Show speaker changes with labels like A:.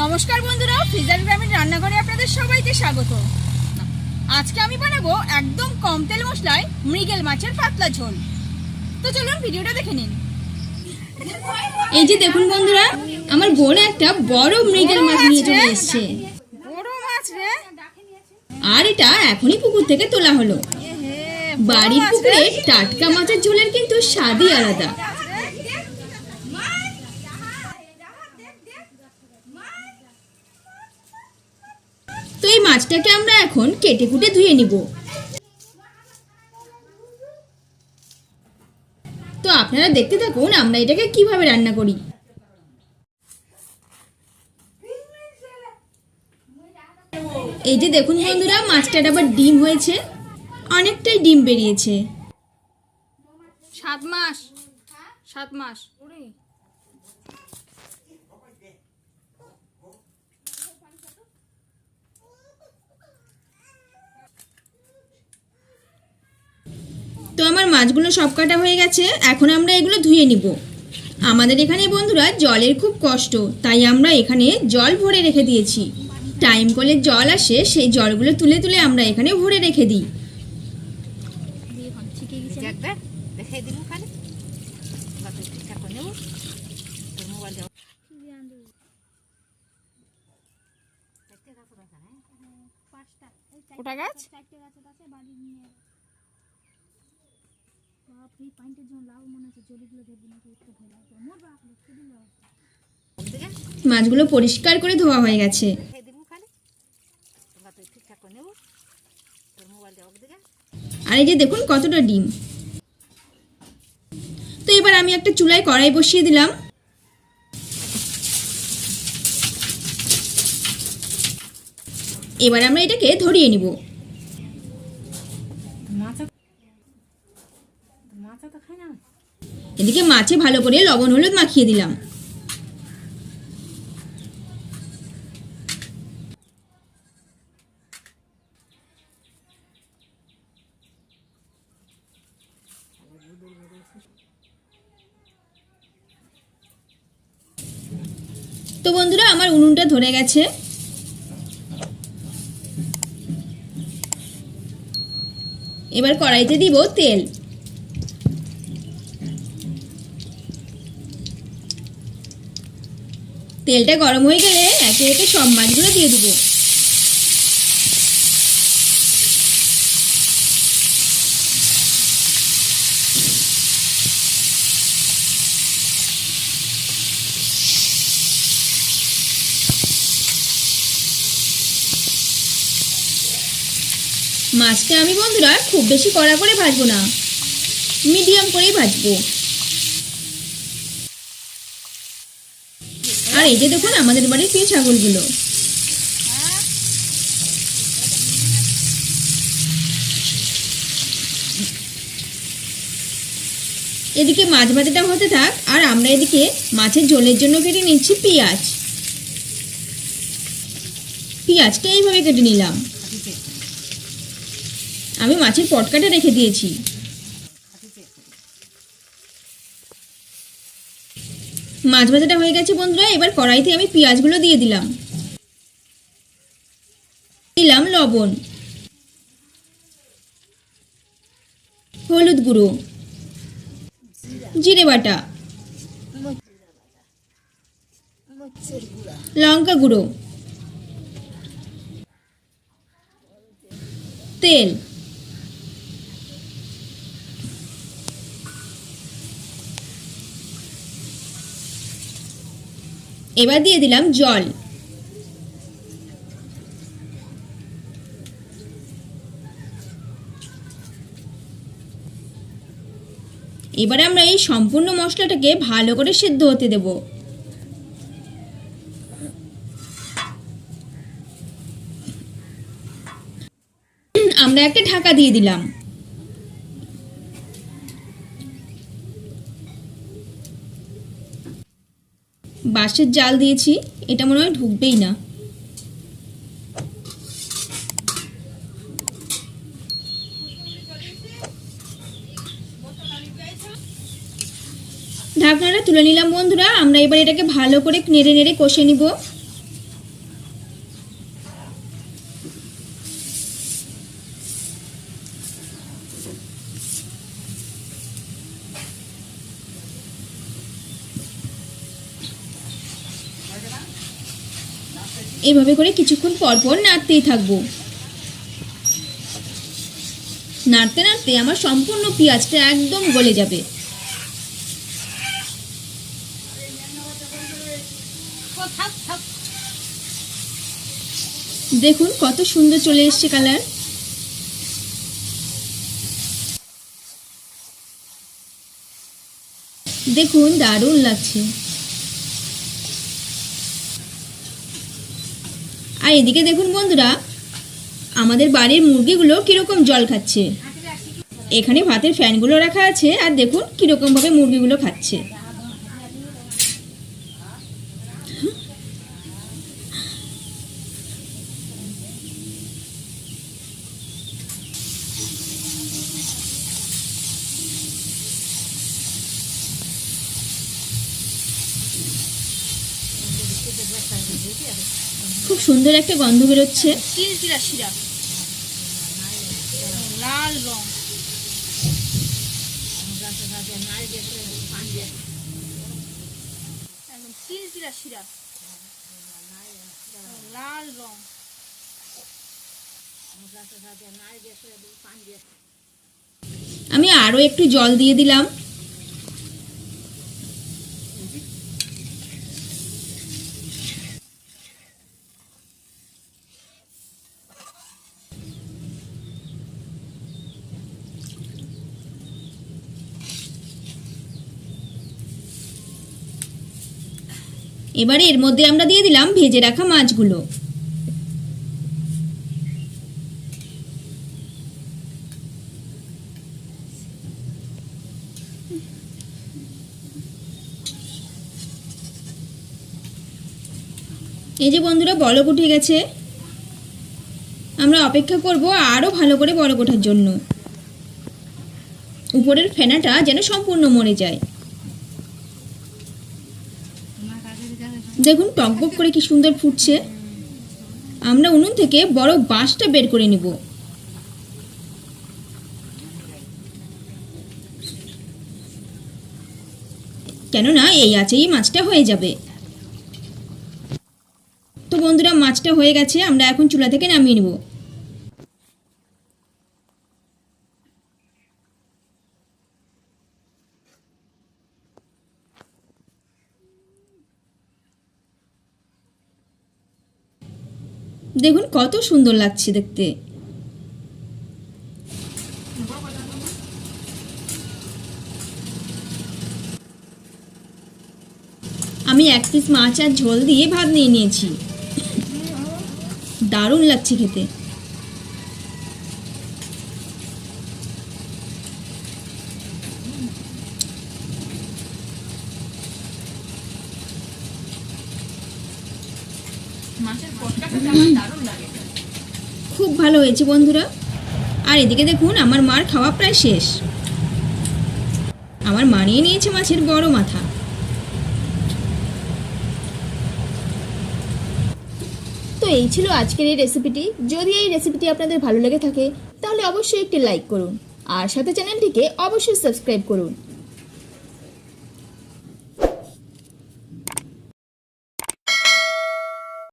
A: নমস্কার বন্ধুরা, ফিজার গ্রামীণ রান্নাঘরে আপনাদের সবাইকে স্বাগত। আজকে আমি বানাবো একদম কম তেল মশলায় মৃগেল মাছের পাতলা ঝোল। তো চলুন ভিডিওটা দেখে নিন। এই যে দেখুন বন্ধুরা, আমার বোন একটা বড় মৃগেল মাছ নিয়ে চলে এসেছে। বড় মাছ রে! আর এটা এখনই পুকুর থেকে তোলা হলো। বাড়ির পুকুরে টাটকা মাছের ঝোলের কিন্তু স্বাদই আলাদা। তো এই মাছটাকে আমরা এখন কেটে কুটে ধুয়ে নিব। তো আপনারা দেখতে থাকুন আমরা এটাকে কিভাবে রান্না করি। এই যে দেখুন বন্ধুরা, মাছটার আবার ডিম হয়েছে, অনেকটাই ডিম বেরিয়েছে। 7 মাস। তো আমার মাছগুলো সব কাটা হয়ে গেছে, এখন আমরা এগুলো ধুয়ে নিব। আমাদের এখানে বন্ধুরা জলের খুব কষ্ট, তাই আমরা এখানে জল ভরে রেখে দিয়েছি। টাইম কলের জল আসে, সেই জলগুলো তুলে তুলে আমরা এখানে ভরে রেখে দিই। ওটা গাছ মাছগুলো পরিষ্কার করে ধোয়া হয়ে গেছে। আর এই যে দেখুন কতটা ডিম। তো এবার আমি একটা চুলায় কড়াই বসিয়ে দিলাম। এবার আমরা এটাকে ধরিয়ে নিব। এদিকে মাছে ভালো করে লবণ হলুদ মাখিয়ে দিলাম। তো বন্ধুরা আমার উনুনটা ধরে গেছে। এবার কড়াইতে দিব তেল। তেলটা গরম হয়ে গেলে একে একে সব মাছগুলো দিয়ে দিব। মাছটা আমি বন্ধুরা খুব বেশি কড়া করে ভাজবো না, মিডিয়াম করেই ভাজবো। আর এই যে দেখুন আমাদের বাড়ির সেই ছাগলগুলো। এদিকে মাছ ভাজাটা হতে থাক, আর আমরা এদিকে মাছের ঝোলের জন্য কেটে নিচ্ছি পেঁয়াজ। পেঁয়াজটা এইভাবে কেটে নিলাম। আমি মাছের পটকাটা রেখে দিয়েছি। মাছ ভাজাটা হয়ে গেছে বন্ধুরা, এবার কড়াইতে আমি পেঁয়াজগুলো দিয়ে দিলাম। দিলাম লবণ, হলুদ গুঁড়ো, জিরে বাটা, লঙ্কা গুঁড়ো, তেল। এবার দিয়ে দিলাম জল। এবার আমরা এই সম্পূর্ণ মশলাটাকে ভালো করে সিদ্ধ হতে দেব। আমরা একটা ঢাকা দিয়ে দিলাম। বাঁশের জাল দিয়েছি, এটা মনে হয় ঢুকবেই না। ঢাকনাটা তুলে নিলাম বন্ধুরা। আমরা এবার এটাকে ভালো করে নেড়ে নেড়ে কষে নিব। এভাবে করে কিছুক্ষণ পর পর নাড়তেই থাকবো। নাড়তে নাড়তে আমার সম্পূর্ণ পেঁয়াজটা একদম গলে যাবে। দেখুন কত সুন্দর চলে এসছে কালার। দেখুন দারুণ লাগছে। আর এদিকে দেখুন বন্ধুরা, আমাদের বাড়ির মুরগিগুলো কিরকম জল খাচ্ছে। এখানে ভাতের ফ্যানগুলো রাখা আছে, আর দেখুন কিরকম ভাবে মুরগিগুলো খাচ্ছে। খুব সুন্দর একটা গন্ধ বেরোচ্ছে। চিলচিলা শিরা, লাল রং, একদম চিলচিলা শিরা, লাল রং। আমি আরো একটু জল দিয়ে দিলাম। এবারে এর মধ্যে আমরা দিয়ে দিলাম ভেজে রাখা মাছগুলো। এই যে বন্ধুরা বলক উঠে গেছে। আমরা অপেক্ষা করব আরো ভালো করে বলক ওঠার জন্য। উপরের ফেনাটা যেন সম্পূর্ণ মরে যায়। দেখুন টকবক করে কি সুন্দর ফুটছে। আমরা উনুন থেকে বড় বাঁশটা বের করে নিব। কেননা এই আছেই মাছটা হয়ে যাবে। তো বন্ধুরা মাছটা হয়ে গেছে, আমরা এখন চুলা থেকে নামিয়ে নেব। দেখুন কত সুন্দর লাগছে দেখতে। আমি এক পিস মাছ আর ঝোল দিয়ে ভাত নিয়ে নিয়েছি। দারুণ লাগছে খেতে। খুব ভালো হয়েছে বন্ধুরা। আর এদিকে দেখুন আমার মার খাওয়া প্রায় শেষ। আমার মা নিয়ে নিয়েছে মাছের বড় মাথা। তো এই ছিল আজকের এই রেসিপিটি। যদি এই রেসিপিটি আপনাদের ভালো লেগে থাকে তাহলে অবশ্যই একটি লাইক করুন, আর সাথে চ্যানেলটিকে অবশ্যই সাবস্ক্রাইব করুন।